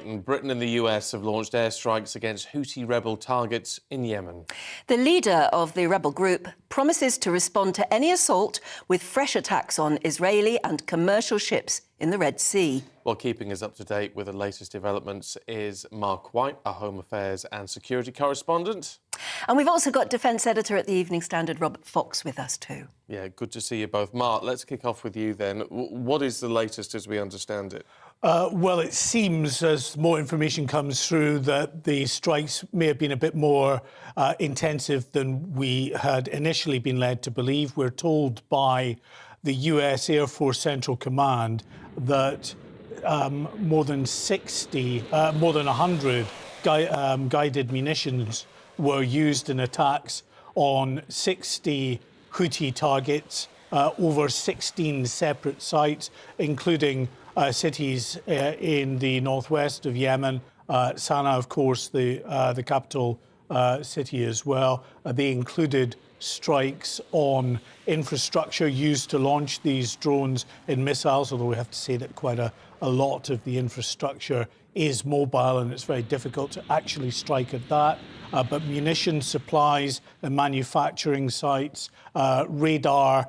heightened. Britain and the US have launched airstrikes against Houthi rebel targets in Yemen. The leader of the rebel group promises to respond to any assault with fresh attacks on Israeli and commercial ships in the Red Sea. Well, keeping us up to date with the latest developments is Mark White, our Home Affairs and Security correspondent. And we've also got Defence Editor at the Evening Standard, Robert Fox, with us too. Yeah, good to see you both. Mark, let's kick off with you then. What is the latest as we understand it? Well, it seems, as more information comes through, that the strikes may have been a bit more intensive than we had initially been led to believe. We're told by the US Air Force Central Command that more than 100 guided munitions were used in attacks on 60 Houthi targets over 16 separate sites, including cities in the northwest of Yemen, Sana'a, of course, the capital city as well. They included strikes on infrastructure used to launch these drones in missiles, although we have to say that quite a lot of the infrastructure is mobile and it's very difficult to actually strike at that. But munition supplies and manufacturing sites, radar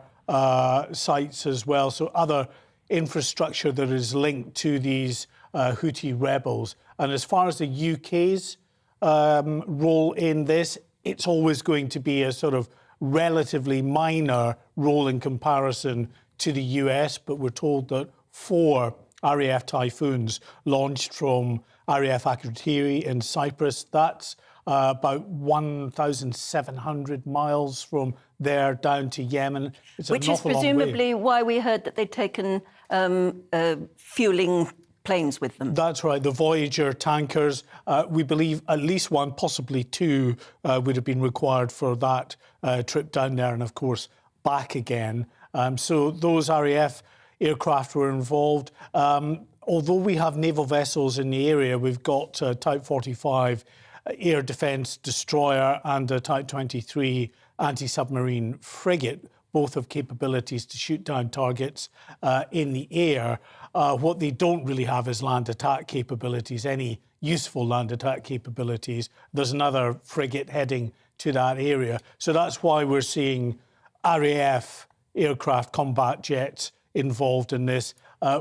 sites as well, so other infrastructure that is linked to these Houthi rebels. And as far as the UK's role in this, it's always going to be a sort of relatively minor role in comparison to the US, but we're told that 4 RAF Typhoons launched from RAF Akrotiri in Cyprus. That's about 1,700 miles from there down to Yemen. It's Which is presumably why we heard that they'd taken fueling planes with them. That's right, the Voyager tankers. We believe at least one, possibly 2, would have been required for that trip down there and, of course, back again. So those RAF aircraft were involved. Although we have naval vessels in the area, we've got Type 45 air defence destroyer and a Type 23 anti-submarine frigate. Both have capabilities to shoot down targets in the air. What they don't really have is land attack capabilities, any useful land attack capabilities. There's another frigate heading to that area. So that's why we're seeing RAF aircraft combat jets involved in this.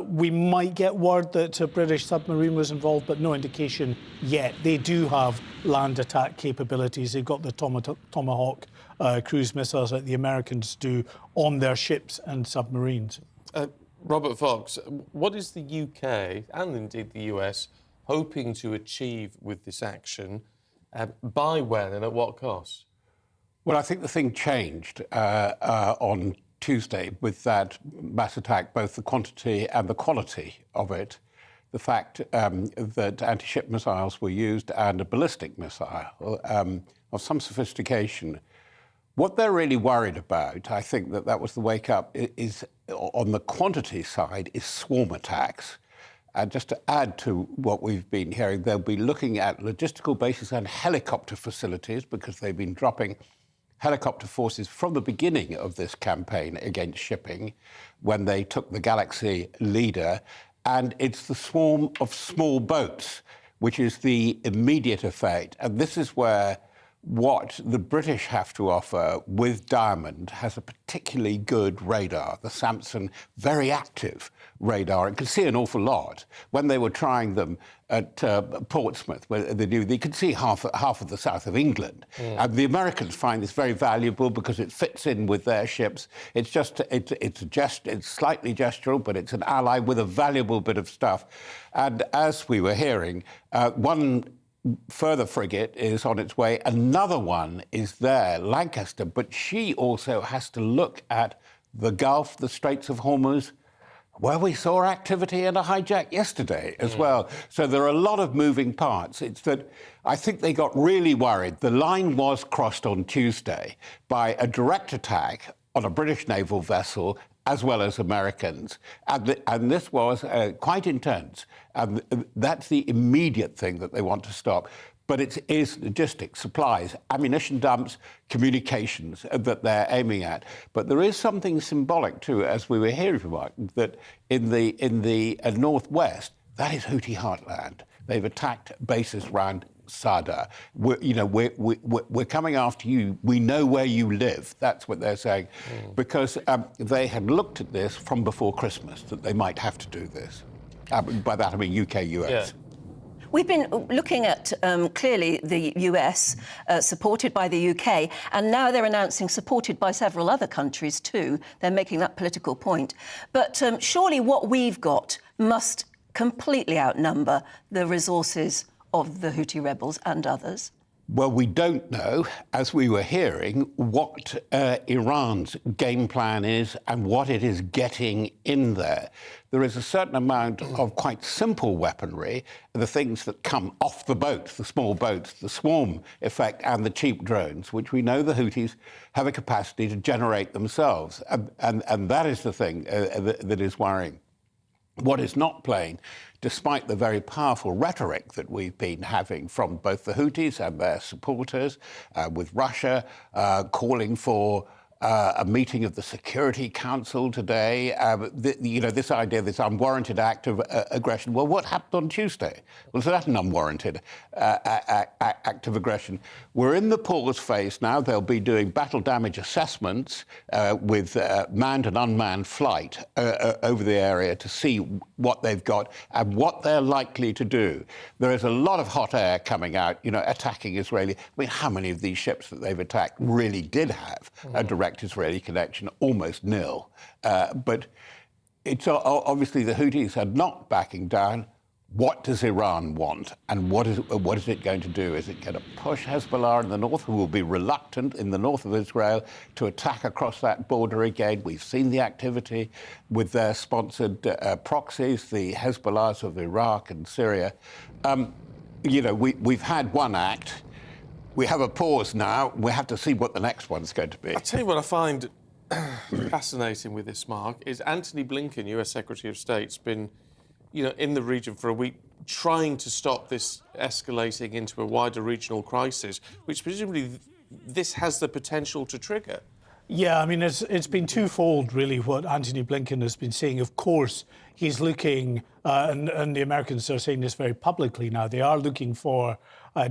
We might get word that a British submarine was involved, but no indication yet. They do have land attack capabilities. They've got the Tomahawk cruise missiles like the Americans do on their ships and submarines. Robert Fox, what is the UK and indeed the US hoping to achieve with this action? By when and at what cost? Well, I think the thing changed on Tuesday with that mass attack, both the quantity and the quality of it. The fact that anti-ship missiles were used and a ballistic missile of some sophistication. What they're really worried about, I think that was the wake-up, is on the quantity side, is swarm attacks. And just to add to what we've been hearing, they'll be looking at logistical bases and helicopter facilities because they've been dropping helicopter forces from the beginning of this campaign against shipping when they took the Galaxy leader. And it's the swarm of small boats, which is the immediate effect. And this is where what the British have to offer with Diamond has a particularly good radar, the Samson very active radar. It can see an awful lot. When they were trying them at Portsmouth, where they could see half of the south of England. And the Americans find this very valuable because it fits in with their ships. It's slightly gestural, but it's an ally with a valuable bit of stuff. And as we were hearing, one further frigate is on its way. Another one is there, Lancaster, but she also has to look at the Gulf, the Straits of Hormuz, where we saw activity and a hijack yesterday as well. So there are a lot of moving parts. It's that I think they got really worried. The line was crossed on Tuesday by a direct attack on a British naval vessel as well as Americans. And this was quite intense. And that's the immediate thing that they want to stop. But it is logistics, supplies, ammunition dumps, communications that they're aiming at. But there is something symbolic, too, as we were hearing about, that in the northwest, that is Houthi heartland. They've attacked bases around Sada. We're coming after you. We know where you live. That's what they're saying. Because they had looked at this from before Christmas, that they might have to do this. By that I mean UK, US. Yeah. We've been looking at, clearly, the US, supported by the UK, and now they're announcing supported by several other countries too. They're making that political point. But surely what we've got must completely outnumber the resources of the Houthi rebels and others. Well, we don't know, as we were hearing, what Iran's game plan is and what it is getting in there. There is a certain amount of quite simple weaponry, the things that come off the boat, the small boats, the swarm effect and the cheap drones, which we know the Houthis have a capacity to generate themselves. And that is the thing that is worrying. What is not plain, despite the very powerful rhetoric that we've been having from both the Houthis and their supporters, with Russia calling for a meeting of the Security Council today, this idea, this unwarranted act of aggression. Well, what happened on Tuesday? Was that an unwarranted act of aggression? We're in the pause phase now. They'll be doing battle damage assessments with manned and unmanned flight over the area to see what they've got and what they're likely to do. There is a lot of hot air coming out, attacking Israeli. I mean, how many of these ships that they've attacked really did have a direct Israeli connection? Almost nil. But it's obviously the Houthis are not backing down. What does Iran want? And what is it going to do? Is it going to push Hezbollah in the north, who will be reluctant in the north of Israel to attack across that border again? We've seen the activity with their sponsored proxies, the Hezbollahs of Iraq and Syria. We've had one act. We have a pause now. We have to see what the next one's going to be. I'll tell you what I find fascinating with this, Mark, is Antony Blinken, US Secretary of State's been in the region for a week, trying to stop this escalating into a wider regional crisis, which presumably this has the potential to trigger. Yeah, I mean, it's been twofold, really, what Antony Blinken has been saying. Of course, he's looking, and the Americans are saying this very publicly now, they are looking for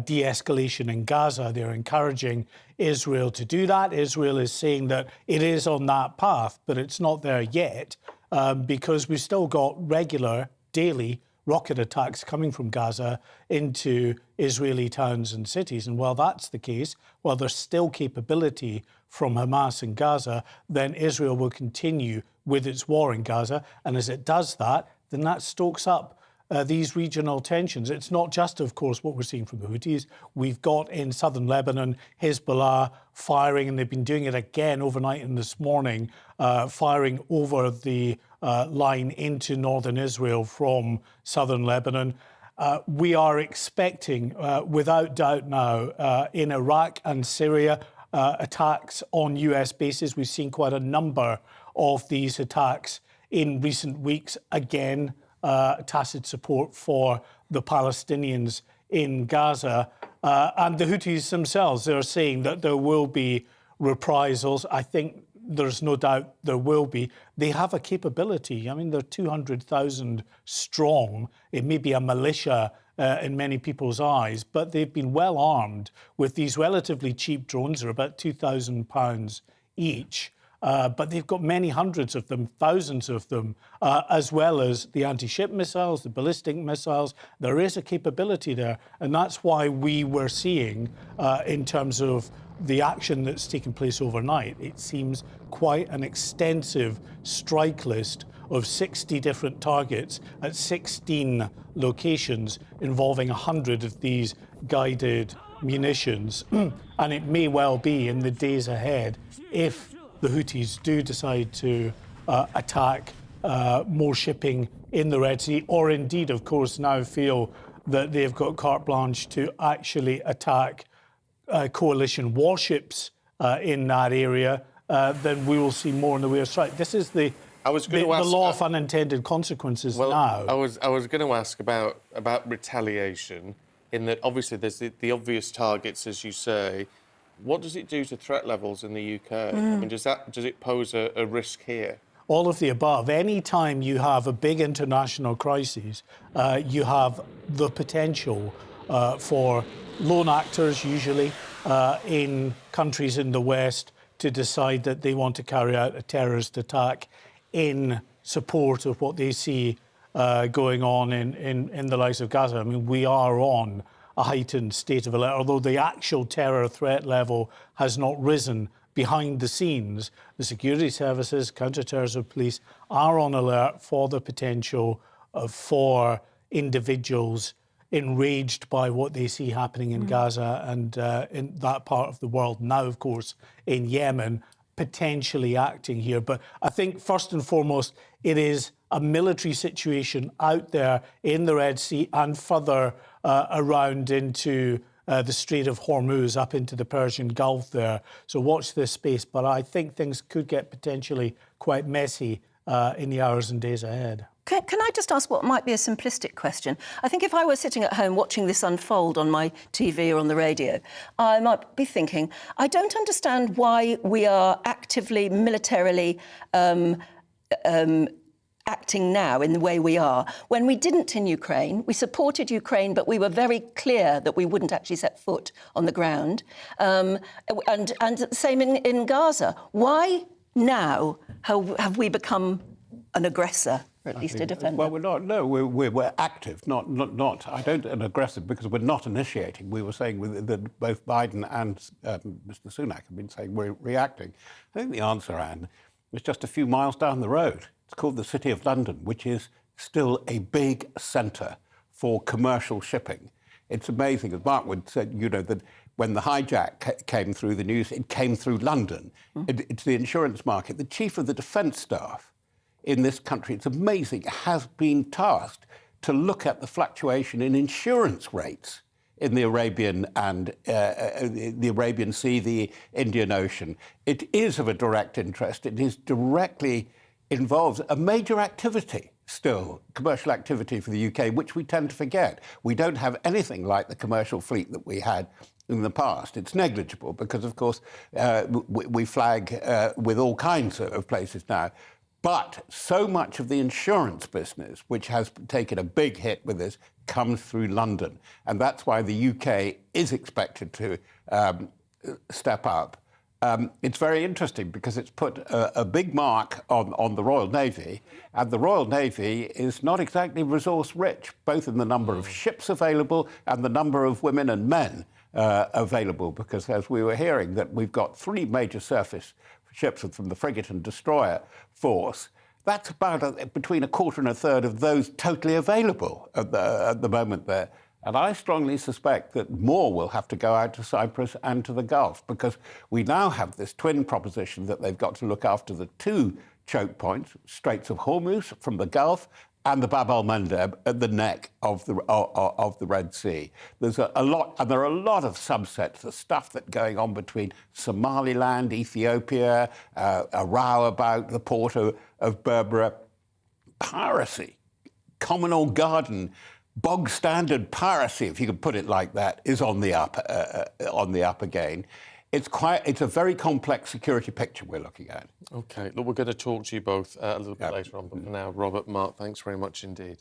de-escalation in Gaza. They're encouraging Israel to do that. Israel is saying that it is on that path, but it's not there yet, because we've still got regular, daily rocket attacks coming from Gaza into Israeli towns and cities. And while that's the case, while there's still capability from Hamas in Gaza, then Israel will continue with its war in Gaza. And as it does that, then that stokes up these regional tensions. It's not just, of course, what we're seeing from the Houthis. We've got in southern Lebanon, Hezbollah firing, and they've been doing it again overnight and this morning, firing over the line into northern Israel from southern Lebanon. We are expecting, without doubt now, in Iraq and Syria, attacks on US bases. We've seen quite a number of these attacks in recent weeks. Again, tacit support for the Palestinians in Gaza. And the Houthis themselves, they're saying that there will be reprisals. I think there's no doubt there will be. They have a capability. I mean, they're 200,000 strong. It may be a militia in many people's eyes, but they've been well armed with these relatively cheap drones. They're about £2,000 each. But they've got many hundreds of them, thousands of them, as well as the anti-ship missiles, the ballistic missiles. There is a capability there. And that's why we were seeing, in terms of the action that's taken place overnight, it seems quite an extensive strike list of 60 different targets at 16 locations involving 100 of these guided munitions. And it may well be in the days ahead, if the Houthis do decide to attack more shipping in the Red Sea, or indeed, of course, now feel that they've got carte blanche to actually attack coalition warships in that area, then we will see more in the way of strike. This is the law of unintended consequences now. I was going to ask about retaliation, in that obviously there's the obvious targets, as you say. What does it do to threat levels in the UK? I mean, does it pose a risk here? all of the above. Any time you have a big international crisis, you have the potential for lone actors, usually in countries in the West, to decide that they want to carry out a terrorist attack in support of what they see going on in the likes of Gaza. I mean, we are on a heightened state of alert, although the actual terror threat level has not risen. Behind the scenes, the security services, counter-terrorism police are on alert for the potential for individuals enraged by what they see happening in Gaza and in that part of the world. Now, of course, in Yemen, potentially acting here. But I think, first and foremost, it is a military situation out there in the Red Sea and further around into the Strait of Hormuz, up into the Persian Gulf there. So watch this space. But I think things could get potentially quite messy in the hours and days ahead. Can I just ask what might be a simplistic question? I think if I were sitting at home watching this unfold on my TV or on the radio, I might be thinking, I don't understand why we are actively, militarily acting now in the way we are. When we didn't in Ukraine, we supported Ukraine, but we were very clear that we wouldn't actually set foot on the ground. And the same in Gaza. Why now have we become an aggressor? Or at least a defender. Well, we're not. No, we're active, not. I don't an aggressive because we're not initiating. We were saying that both Biden and Mr. Sunak have been saying we're reacting. I think the answer, Anne, is just a few miles down the road. It's called the City of London, which is still a big centre for commercial shipping. It's amazing, as Mark would say, that when the hijack came through the news, it came through London. It's the insurance market. The chief of the defence staff in this country, it's amazing, has been tasked to look at the fluctuation in insurance rates in the Arabian and the Arabian Sea, the Indian Ocean. It is of a direct interest. It is directly involves a major activity still, commercial activity for the UK, which we tend to forget. We don't have anything like the commercial fleet that we had in the past. It's negligible because, of course, we flag with all kinds of places now. But so much of the insurance business, which has taken a big hit with this, comes through London. And that's why the UK is expected to step up. It's very interesting because it's put a big mark on the Royal Navy, and the Royal Navy is not exactly resource rich, both in the number of ships available and the number of women and men available, because as we were hearing that we've got 3 major surface ships from the frigate and destroyer force. That's about between a quarter and a third of those totally available at the moment there. And I strongly suspect that more will have to go out to Cyprus and to the Gulf, because we now have this twin proposition that they've got to look after the 2 choke points, Straits of Hormuz from the Gulf and the Bab el-Mandeb at the neck of the Red Sea. There's a lot, and there are a lot of subsets, the stuff that's going on between Somaliland, Ethiopia, a row about the port of Berbera, piracy, communal garden, bog standard piracy, if you could put it like that, is on the up again. It's a very complex security picture we're looking at. OK, look, we're going to talk to you both a little bit later on, but for now, Robert, Mark, thanks very much indeed.